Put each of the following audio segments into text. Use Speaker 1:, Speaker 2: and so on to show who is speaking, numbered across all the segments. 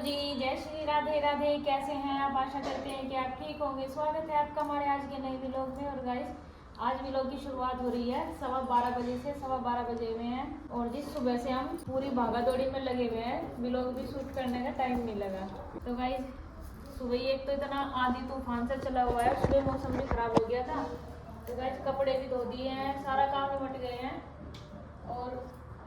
Speaker 1: जी, जय श्री राधे राधे। कैसे हैं आप? आशा करते हैं कि आप ठीक होंगे। स्वागत है आपका हमारे आज के नए व्लॉग में। और गाइस, आज व्लॉग की शुरुआत हो रही है 12:15 बजे से। 12:15 बजे हुए हैं और जिस सुबह से हम पूरी भागा दौड़ी में लगे हुए हैं, व्लॉग भी शूट करने का टाइम नहीं लगा। तो गाइस, सुबह ही एक तो इतना आंधी तूफान से चला हुआ है, सुबह मौसम भी खराब हो गया था। तो गाइस, कपड़े भी धो दिए हैं, सारा काम निपट गए हैं। और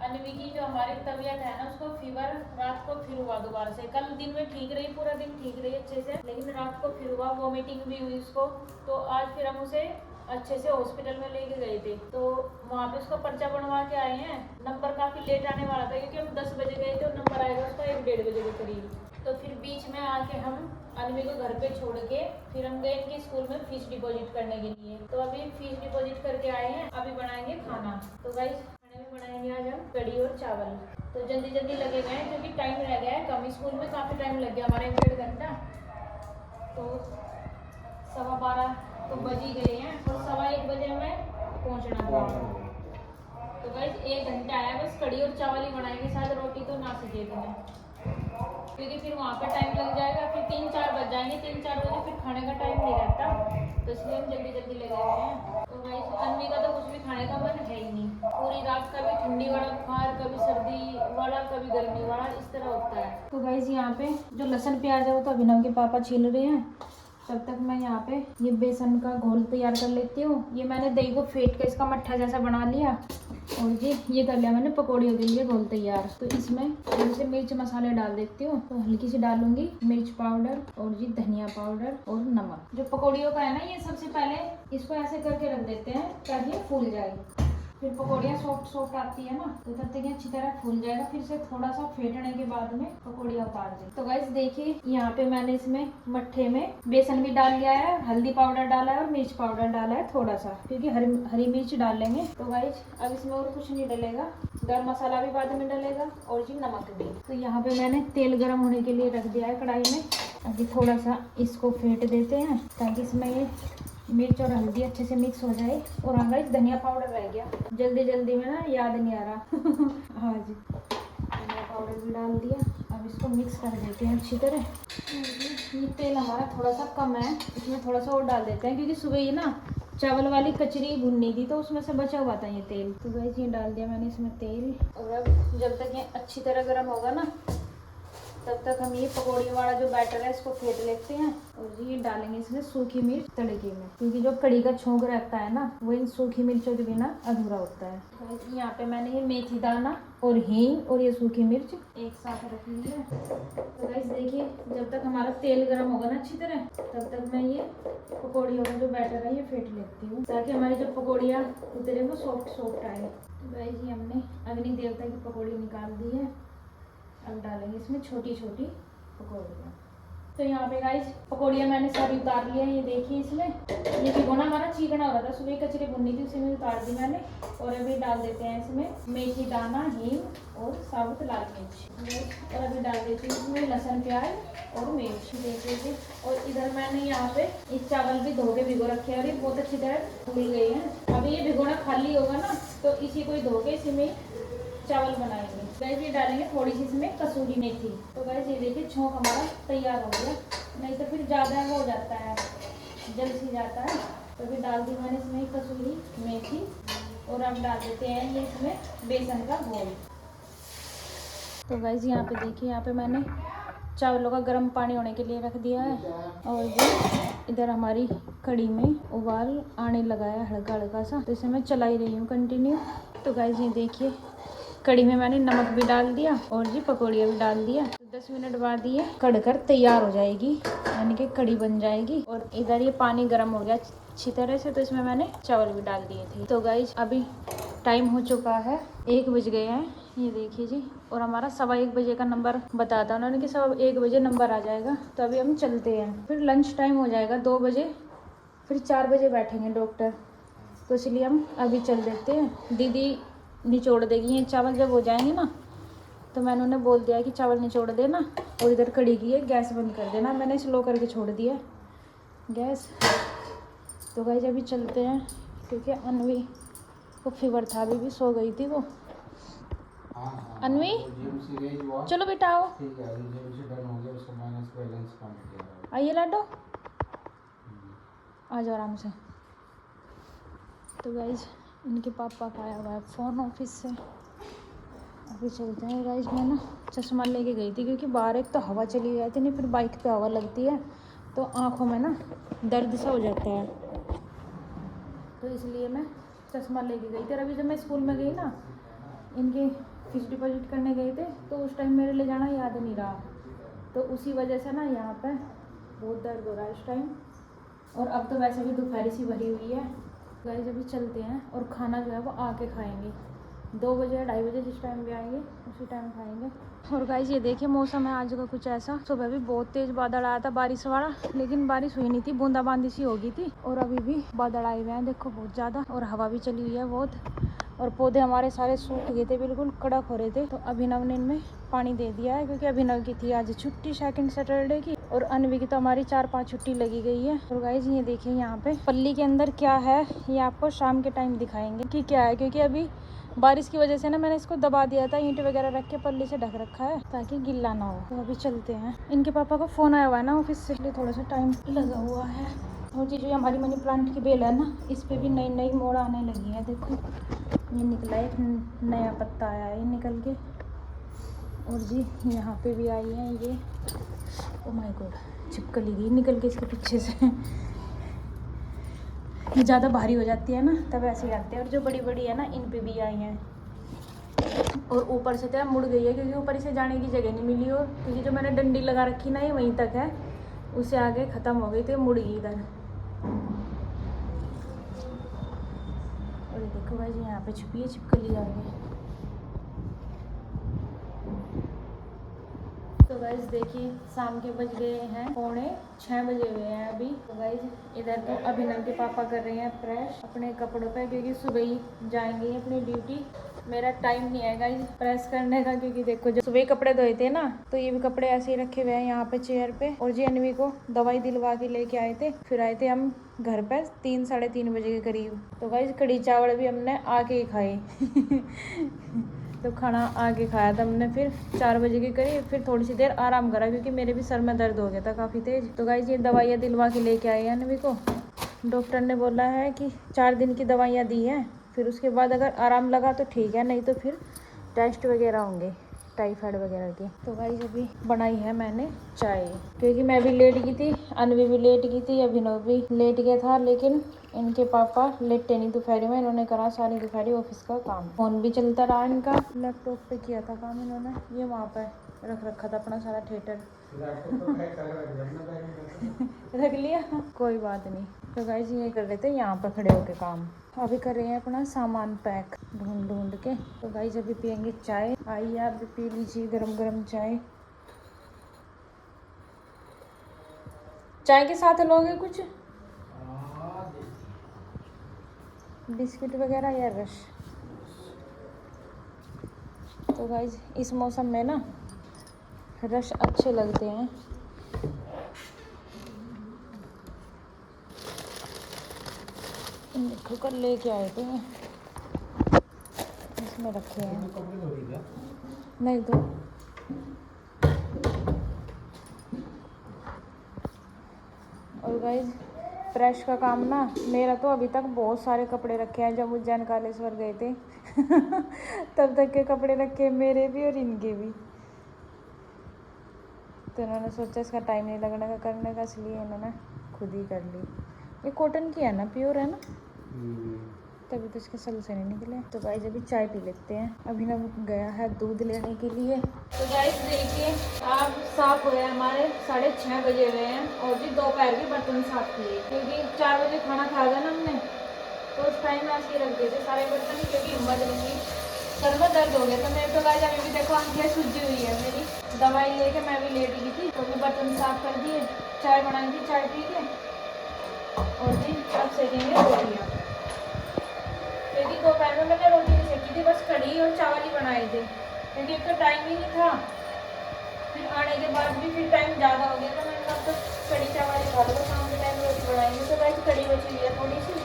Speaker 1: अन्वी की जो हमारी तबीयत है ना, उसको फीवर रात को फिर हुआ दोबारा से। कल दिन में ठीक रही, पूरा दिन ठीक रही अच्छे से, लेकिन रात को फिर हुआ, वॉमिटिंग भी हुई उसको। तो आज फिर हम उसे अच्छे से हॉस्पिटल में लेके गए थे। तो वहाँ पे उसको पर्चा बनवा के आए हैं। नंबर काफ़ी लेट आने वाला था क्योंकि हम 10 बजे गए थे और नंबर आएगा उसका 1-1:30 बजे के करीब। तो फिर बीच में आके हम अन्वी को घर पे छोड़ के फिर हम गए इनके स्कूल में फीस डिपॉजिट करने के लिए। तो अभी फीस डिपॉजिट करके आए हैं, अभी बनाएंगे खाना। तो गाइस, बनाएंगे आज हम कढ़ी और चावल। तो जल्दी जल्दी लगे गए हैं क्योंकि टाइम रह गया है कम। स्कूल में काफ़ी टाइम लग गया हमारा, 1-1.5 घंटा। तो 12:15 तो बज ही गए हैं और 1:15 बजे हमें पहुंचना था। तो गाइस, 1 घंटा है बस। कढ़ी और चावल ही बनाएंगे, शायद रोटी तो ना सके इतने, क्योंकि फिर वहाँ पे टाइम लग जाएगा। फिर 3-4 बज जाएंगे। 3-4 बजे फिर खाने का टाइम नहीं रहता, तो इसलिए हम जल्दी जल्दी लगे हुए हैं। तो गाइस, अन्वी का तो कुछ भी खाने का मन है ही नहीं। पूरी रात कभी ठंडी वाला बुखार, कभी सर्दी वाला, कभी गर्मी वाला, इस तरह होता है। तो गाइस, यहाँ पे जो लहसुन प्याज है वो तो अभिनव के पापा छील रहे हैं। तब तक मैं यहाँ पे ये बेसन का घोल तैयार कर लेती हूँ। ये मैंने दही को फेंट कर इसका मट्ठा जैसा बना लिया और ये कर लिया मैंने पकौड़ियों के लिए घोल तैयार। तो इसमें थोड़ी सी मिर्च मसाले डाल देती हूँ। तो हल्की सी डालूंगी मिर्च पाउडर और जी धनिया पाउडर और नमक। जो पकौड़ियों का है ना, ये सबसे पहले इसको ऐसे करके रख देते हैं ताकि ये फूल जाए। फिर पकौड़ियाँ सॉफ्ट सॉफ्ट आती है ना, तो तब तक ये अच्छी तरह फूल जाएगा। फिर से थोड़ा सा फेंटने के बाद में पकौड़ियाँ उतार दें। तो गाइस देखिए, यहाँ पे मैंने इसमें मट्ठे में बेसन भी डाल लिया है, हल्दी पाउडर डाला है और मिर्च पाउडर डाला है थोड़ा सा, क्योंकि हरी मिर्च डाल लेंगे। तो गाइस, अब इसमें और कुछ नहीं डलेगा, गरम मसाला भी बाद में डलेगा और जी नमक भी। तो यहाँ पे मैंने तेल गर्म होने के लिए रख दिया है कढ़ाई में। अभी थोड़ा सा इसको फेंट देते हैं ताकि इसमें ये मिर्च और हल्दी अच्छे से मिक्स हो जाए। और हाँ गाइस, धनिया पाउडर रह गया, जल्दी जल्दी में ना याद नहीं आ रहा। हाँ जी, धनिया पाउडर भी डाल दिया। अब इसको मिक्स कर देते हैं अच्छी तरह। ये तेल हमारा थोड़ा सा कम है, इसमें थोड़ा सा और डाल देते हैं, क्योंकि सुबह ये ना चावल वाली कचरी भुननी थी तो उसमें से बचा हुआ था ये तेल। तो गाइस, ये डाल दिया मैंने इसमें तेल। और अब जब तक ये अच्छी तरह गर्म होगा ना, तब तक हम ये पकौड़ी वाला जो बैटर है इसको फेंट लेते हैं। और ये डालेंगे इसमें सूखी मिर्च तड़के में, क्योंकि जो कढ़ी का छोंक रहता है ना, वो इन सूखी मिर्चों के बिना अधूरा होता है। तो यहाँ पे मैंने ये मेथी दाना और हींग और ये सूखी मिर्च एक साथ रख ली है। तो गाइस देखिए, जब तक हमारा तेल गर्म होगा ना अच्छी तरह, तब तक मैं ये पकौड़ियों का जो बैटर है ये फेंट लेती हूँ, ताकि हमारी जो पकौड़ियाँ उतरे वो सॉफ्ट सॉफ्ट आए। तो गाइस, ये हमने अग्नि देवता की पकौड़ी निकाल दी है। अब डालेंगे इसमें छोटी छोटी पकौड़ियाँ। तो यहाँ पे गाइस, पकौड़ियाँ मैंने सारी उतार ली है। ये देखिए, इसमें ये भिगोना हमारा चिकना हो रहा था, सुबह कचरी भुननी थी, उसी में उतार दी मैंने। और अभी डाल देते हैं इसमें मेथी दाना, हींग और साबुत लाल मिर्च। और अभी डाल देती हूँ इसमें लहसुन प्याज और मिर्च देख लीजिए। और इधर मैंने यहाँ पे इस चावल भी धो के भिगो रखे हैं और ये बहुत अच्छी तरह फूल गई है। अभी ये भिगोना खाली होगा ना, तो इसी को ही धो के इसी में चावल बनाएंगे। गाइस, ये डालेंगे थोड़ी सी इसमें कसूरी मेथी। तो गाइस, ये देखिए छोंक हमारा तैयार हो गया, नहीं तो फिर ज़्यादा वो हो जाता है, जल सी जाता है। तो अभी डाल दी मैंने इसमें कसूरी मेथी। और अब डाल देते हैं ये इसमें बेसन का घोल। तो गाइस, यहाँ पे देखिए, यहाँ पे मैंने चावलों का गर्म पानी होने के लिए रख दिया है। और ये इधर हमारी कढ़ी में उबाल आने लगा है हल्का हल्का सा, तो इसे मैं चला ही रही हूँ कंटिन्यू। तो गाइस, ये देखिए, कढ़ी में मैंने नमक भी डाल दिया और जी पकौड़ियाँ भी डाल दिया। तो 10 मिनट बाद ये कढ़कर तैयार हो जाएगी, यानी कि कढ़ी बन जाएगी। और इधर ये पानी गर्म हो गया अच्छी तरह से, तो इसमें मैंने चावल भी डाल दिए थे। तो गाइस, अभी टाइम हो चुका है, 1 बज गए हैं, ये देखिए जी। और हमारा 1:15 बजे का नंबर बताता उन्होंने कि 1:15 बजे नंबर आ जाएगा। तो अभी हम चलते हैं, फिर लंच टाइम हो जाएगा 2 बजे, फिर 4 बजे बैठेंगे डॉक्टर। तो इसलिए हम अभी चल देते हैं। दीदी निचोड़ देगी ये चावल जब हो जाएंगे ना, तो मैंने उन्हें बोल दिया कि चावल निचोड़ देना और इधर कढ़ी की है गैस बंद कर देना। मैंने स्लो करके छोड़ दिया गैस। तो गाइस, अभी चलते हैं, क्योंकि अन्वी को फीवर था, अभी भी सो गई थी वो। अन्वी, चलो बेटा आओ। आइए लाडो, आ जाओ आराम से। तो गाइज इनके पापा का आया हुआ है फ़ोन ऑफिस से। अभी चलते हैं गाइज। मैं ना चश्मा लेके गई थी क्योंकि बाहर एक तो हवा चली गई थी, नहीं फिर बाइक पे हवा लगती है तो आँखों में ना दर्द सा हो जाता है, तो इसलिए मैं चश्मा लेके गई थी। और अभी जब मैं स्कूल में गई ना, इनके फिक्स डिपॉजिट करने गए थे तो उस टाइम मेरे ले जाना याद नहीं रहा, तो उसी वजह से ना यहाँ पे बहुत दर्द हो रहा है इस टाइम। और अब तो वैसे भी दोपहरी सी भरी हुई है। गाइस अभी चलते हैं और खाना जो है वो आके खाएंगे। 2 बजे या 2:30 बजे जिस टाइम भी आएंगे उसी टाइम खाएंगे। और गाइस ये देखिए मौसम है आज का कुछ ऐसा। सुबह भी बहुत तेज़ बादल आया था बारिश वाला, लेकिन बारिश हुई नहीं थी, बूंदाबांदी सी हो गई थी। और अभी भी बादल आए हुए हैं देखो बहुत ज़्यादा, और हवा भी चली हुई है बहुत। और पौधे हमारे सारे सूख गए थे, बिल्कुल कड़क हो रहे थे। तो अभिनव ने इनमें पानी दे दिया है क्योंकि अभिनव की थी आज छुट्टी, सेकंड सैटरडे की, और अनवी की तो हमारी 4-5 छुट्टी लगी गई है। और गाइस ये देखिए यहाँ पे पल्ली के अंदर क्या है, ये आपको शाम के टाइम दिखाएंगे कि क्या है, क्योंकि अभी बारिश की वजह से ना मैंने इसको दबा दिया था, ईंट वगैरह रख के पल्ली से ढक रखा है ताकि गिल्ला ना हो। तो अभी चलते हैं। इनके पापा का फ़ोन आया हुआ है ना ऑफिस से, इसलिए थोड़ा सा टाइम लगा हुआ है। और जी जो हमारी मनी प्लांट की बेल है ना, इस पर भी नई नई मोड़ आने लगी है। देखो ये निकला है, एक नया पत्ता आया है ये निकल के। और जी यहाँ पे भी आई है ये, ओ माय गॉड, चिपकली गई निकल के इसके पीछे से। ये ज़्यादा भारी हो जाती है ना तब ऐसे ही आते हैं। और जो बड़ी बड़ी है ना इन पे भी आई हैं। और ऊपर से तो मुड़ गई है क्योंकि ऊपर से जाने की जगह नहीं मिली, और क्योंकि जो मैंने डंडी लगा रखी ना ये वहीं तक है, उससे आगे ख़त्म हो गई तो मुड़ गई इधर। और ये देखो भाई जी यहाँ पे छुपी है छिपकली आगे। तो गाइस देखिए शाम के बज गए हैं 5:45 बजे हुए हैं अभी। तो गाइस इधर तो अभिनव के पापा कर रहे हैं प्रेस अपने कपड़ों पे, क्योंकि सुबह ही जाएंगे अपनी ड्यूटी। मेरा टाइम नहीं है गाइस प्रेस करने का, क्योंकि देखो जो सुबह कपड़े धोए थे ना, तो ये भी कपड़े ऐसे ही रखे हुए हैं यहाँ पे चेयर पे। और जी अनवी को दवाई दिलवा के लेके आए थे, फिर आए थे हम घर पे 3-3:30 बजे के करीब। तो गाइस कढ़ी चावल भी हमने आके ही खाए। तो खाना आगे खाया था हमने, फिर 4 बजे के करीब, फिर थोड़ी सी देर आराम करा क्योंकि मेरे भी सर में दर्द हो गया था काफ़ी तेज़। तो गाइस ये दवाइयाँ दिलवा के लेके आए हैं अनवी को। डॉक्टर ने बोला है कि 4 दिन की दवाइयाँ दी हैं, फिर उसके बाद अगर आराम लगा तो ठीक है, नहीं तो फिर टेस्ट वगैरह होंगे टाइफाइड वगैरह के। तो गाइस अभी बनाई है मैंने चाय, क्योंकि मैं भी लेट गई थी, अनवी भी लेट गई थी, अभिनव भी लेट गया था, लेकिन इनके पापा लेटे नहीं दोपहर में, इन्होंने करा सारी दोपहरी ऑफिस का काम। फोन भी चलता रहा इनका, लैपटॉप पे किया था काम इन्होंने, ये वहाँ पे रख रखा था अपना सारा थिएटर। रख लिया, कोई बात नहीं। तो गाइस ये कर रहे थे यहाँ पर खड़े होके काम, अभी कर रहे हैं अपना सामान पैक ढूंढ ढूंढ के। तो गाइस अभी पियेंगे चाय, आइए आप भी पी लीजिए गरम गरम चाय। चाय के साथ लोगे कुछ बिस्किट वगैरह या रस? तो गाइस इस मौसम में ना रस अच्छे लगते हैं। देखो कल लेके आए थे, इसमें रखे हैं, नहीं तो। और गाइस प्रेस का काम ना मेरा तो अभी तक बहुत सारे कपड़े रखे हैं, जब उज्जैन कालेश्वर गए थे तब तक के कपड़े रखे मेरे भी और इनके भी। तो इन्होंने सोचा इसका टाइम नहीं लगने का करने का, इसलिए इन्होंने खुद ही कर ली। ये कॉटन की है ना, प्योर है ना, तभी तो इसके सल से नहीं निकले। तो गाइस अभी चाय पी लेते हैं, अभिनव गया है दूध लेने के लिए। तो गाइस देखिए आप साफ हो गए हमारे 6:30 बजे हुए हैं, और भी दोपहर के बर्तन साफ किए, क्योंकि 4 बजे खाना खाया था ना हमने, तो उस टाइम में ऐसे ही रख दिए थे सारे बर्तन, क्योंकि हिम्मत नहीं, सर में दर्द हो गया था मेरे। तो गाइस अभी भी देखो आंखें सूजी हुई है मेरी, दवाई लेके मैं भी लेट गई थी। तो भी बर्तन साफ कर दिए, चाय बनाई थी, चाय पी के, और जी अब सेकेंगे रोटियाँ, क्योंकि दोपहर में मैंने रोटी नहीं सेकी थी, बस कढ़ी और चावल ही बनाए थे, क्योंकि एक तो टाइम ही नहीं था, फिर आने के बाद भी फिर टाइम ज़्यादा हो गया, तो मैंने कहा तो कढ़ी चावल ही खा लो, शाम के टाइम रोटी बनाएंगे। तो वैसे कढ़ी बची हुई है थोड़ी सी,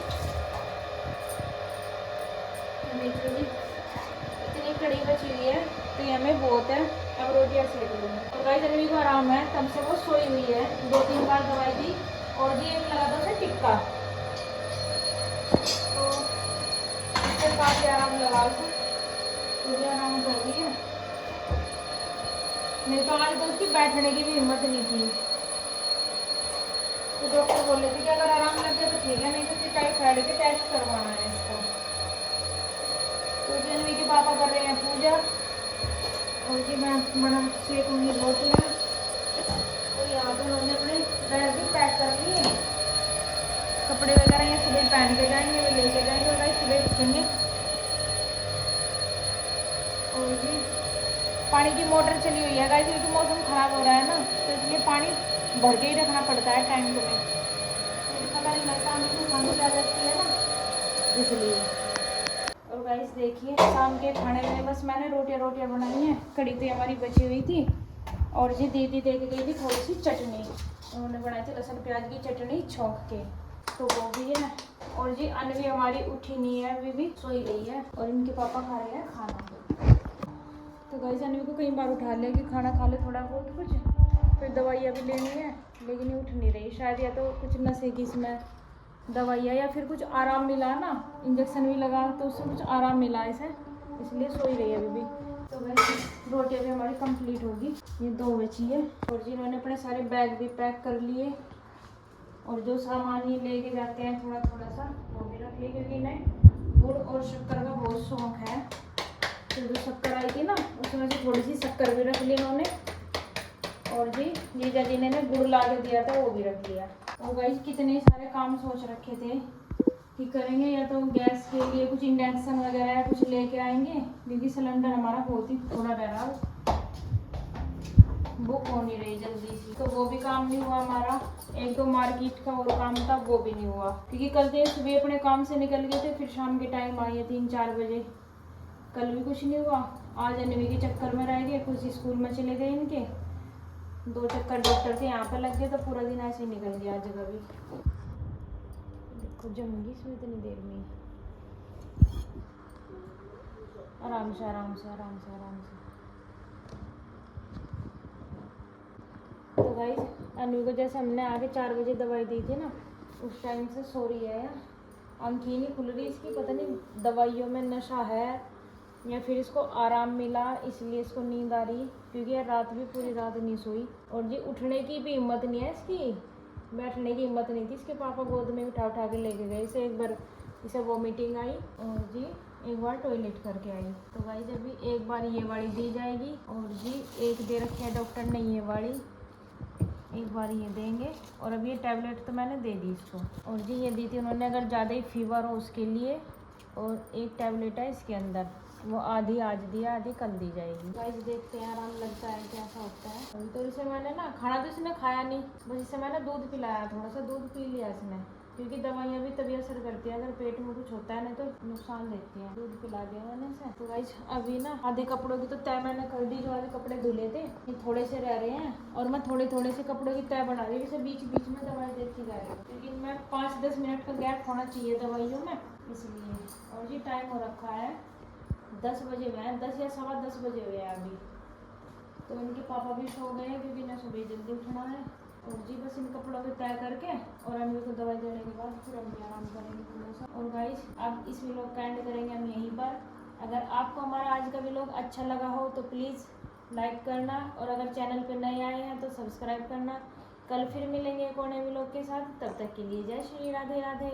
Speaker 1: इतनी कढ़ी बची हुई है तो ये हमें बहुत है, अब रोटियाँ सेक लूँगी। तो गाइस अनवी को आराम है, तब से वो सोई हुई है। 2-3 बार दवाई दी और जी एक लगा था उसे टिक्का, तो इससे काफ़ी आराम लगा उसे, तो भी आराम कर रही है। नहीं तो आज तो उसकी बैठने की भी हिम्मत नहीं थी। तो डॉक्टर बोले थे कि अगर आराम लग गया तो ठीक है, नहीं तो फिर टाइफाइड के टेस्ट करवाना है इसको। तो जनवी के पापा कर रहे हैं पूजा और जी मैं बना सेकूँगी रोटियाँ। तो यहाँ पर उन्होंने अपने बैग भी पैक कर लिए, कपड़े वगैरह ये सुबह पहन के जाएंगे, वे लेके जाएंगे और भाई सुबह उठेंगे। और जी पानी की मोटर चली हुई है गाइस, क्योंकि मौसम ख़राब हो रहा है ना, तो इसलिए पानी भर के ही रखना पड़ता है टैंक में, तो पता नहीं लगता हमें तो ठंड आ जाती है ना, इसलिए। और गाइस देखिए शाम के खाने में बस मैंने रोटियाँ बनाई हैं, कड़ी तो हमारी बची हुई थी और जी दीदी दे के गई थी थोड़ी सी चटनी, उन्होंने बनाई थी लहसुन प्याज की चटनी छौंक के, तो वो भी है। और जी अनवी हमारी उठी नहीं है, अभी भी सोई रही है और इनके पापा खा रहे हैं खाना। तो गाइस अनवी को कई बार उठा लिया कि खाना खा ले थोड़ा बहुत कुछ, फिर दवाइयाँ भी लेनी है, लेकिन ये उठ नहीं रही, शायद या तो कुछ नशे की इसमें दवाइयाँ या फिर कुछ आराम मिला ना, इंजेक्शन भी लगा तो उससे कुछ आराम मिला इसे, इसलिए सोई रही है अभी भी। तो गाइस रोटियाँ भी हमारी कंप्लीट होगी, ये 2 बची है। और जिन्होंने अपने सारे बैग भी पैक कर लिए और जो सामान ये लेके जाते हैं थोड़ा थोड़ा सा वो भी रख लिए, क्योंकि इन्हें गुड़ और शक्कर का बहुत शौक है। तो जो शक्कर आई थी ना उसमें से थोड़ी सी शक्कर भी रख ली इन्होंने, और जी जीजा जी ने गुड़ ला के दिया था वो भी रख लिया। और गाइस कितने सारे काम सोच रखे थे कि करेंगे, या तो गैस के लिए कुछ इंडक्शन वगैरह कुछ लेके आएंगे, क्योंकि सिलेंडर हमारा बहुत ही थोड़ा रह रहा, बुक हो नहीं रही जल्दी सी, तो वो भी काम नहीं हुआ हमारा। 1-2 मार्केट का और काम था वो भी नहीं हुआ, क्योंकि कल तो सुबह अपने काम से निकल गए थे, फिर शाम के टाइम आए 3-4 बजे, कल भी कुछ नहीं हुआ। आज अनवी के चक्कर में रह गए, कुछ स्कूल में चले गए इनके, 2 चक्कर डॉक्टर के यहाँ पे लग गए, तो पूरा दिन ऐसे ही निकल गया आज जगह भी। देखो जमेगी इसमें इतनी देर में, आराम से आराम से आराम से आराम से। तो गाइस अनवी को जैसे हमने आगे 4 बजे दवाई दी थी ना, उस टाइम से सो रही है, आँखें नहीं खुल रही इसकी, पता नहीं दवाइयों में नशा है या फिर इसको आराम मिला इसलिए इसको नींद आ रही, क्योंकि यार रात भी पूरी रात नहीं सोई। और जी उठने की भी हिम्मत नहीं है इसकी, बैठने की हिम्मत नहीं थी, इसके पापा गोद में उठा के लेके गए इसे, एक बार इसे वॉमिटिंग आई और जी एक बार टॉयलेट करके आई। तो भाई जब भी एक बार ये वाली दी जाएगी, और जी एक दे रखी है डॉक्टर ने ये वाली, एक बार ये देंगे। और अभी ये टैबलेट तो मैंने दे दी इसको, और जी ये दी थी उन्होंने अगर ज़्यादा ही फीवर हो उसके लिए, और एक टैबलेट है इसके अंदर, वो आधी आज दिया आधी कल दी जाएगी। गाइस देखते हैं आराम लगता है कैसा होता है। अभी तो इसे मैंने ना खाना तो इसने खाया नहीं, बस इसे मैंने दूध पिलाया, थोड़ा सा दूध पी लिया इसने, क्योंकि दवाइयाँ भी तभी असर करती है, अगर पेट में कुछ होता है नहीं तो नुकसान देती है। दूध पिला दिया मैंने इसे। तो गाइस अभी ना आधे कपड़ों की तो तय मैंने कर दी, जो आधे कपड़े धुले थे ये थोड़े से रह रहे हैं, और मैं थोड़े थोड़े से कपड़ों की तय बना रही हूँ, जैसे बीच बीच में दवाई देती जा रही हूँ, क्योंकि मैं 5-10 मिनट का गैप होना चाहिए दवाइयों में, इसलिए। और जी टाइम हो रखा है 10 बजे हुए हैं, 10 या 10:15 बजे हुए हैं अभी। तो इनके पापा भी सो गए हैं, क्योंकि इन्हें सुबह जल्दी उठना है। और जी बस इन कपड़ों को तय करके और अनवी को दवाई देने के बाद फिर हम भी आराम करेंगे थोड़ा सा। और गाइस अब इस व्लॉग का एंड करेंगे हम यहीं पर। अगर आपको हमारा आज का व्लॉग अच्छा लगा हो तो प्लीज़ लाइक करना, और अगर चैनल पर नए आए हैं तो सब्सक्राइब करना। कल फिर मिलेंगे एक और नए व्लॉग के साथ, तब तक के लिए जय श्री राधे राधे।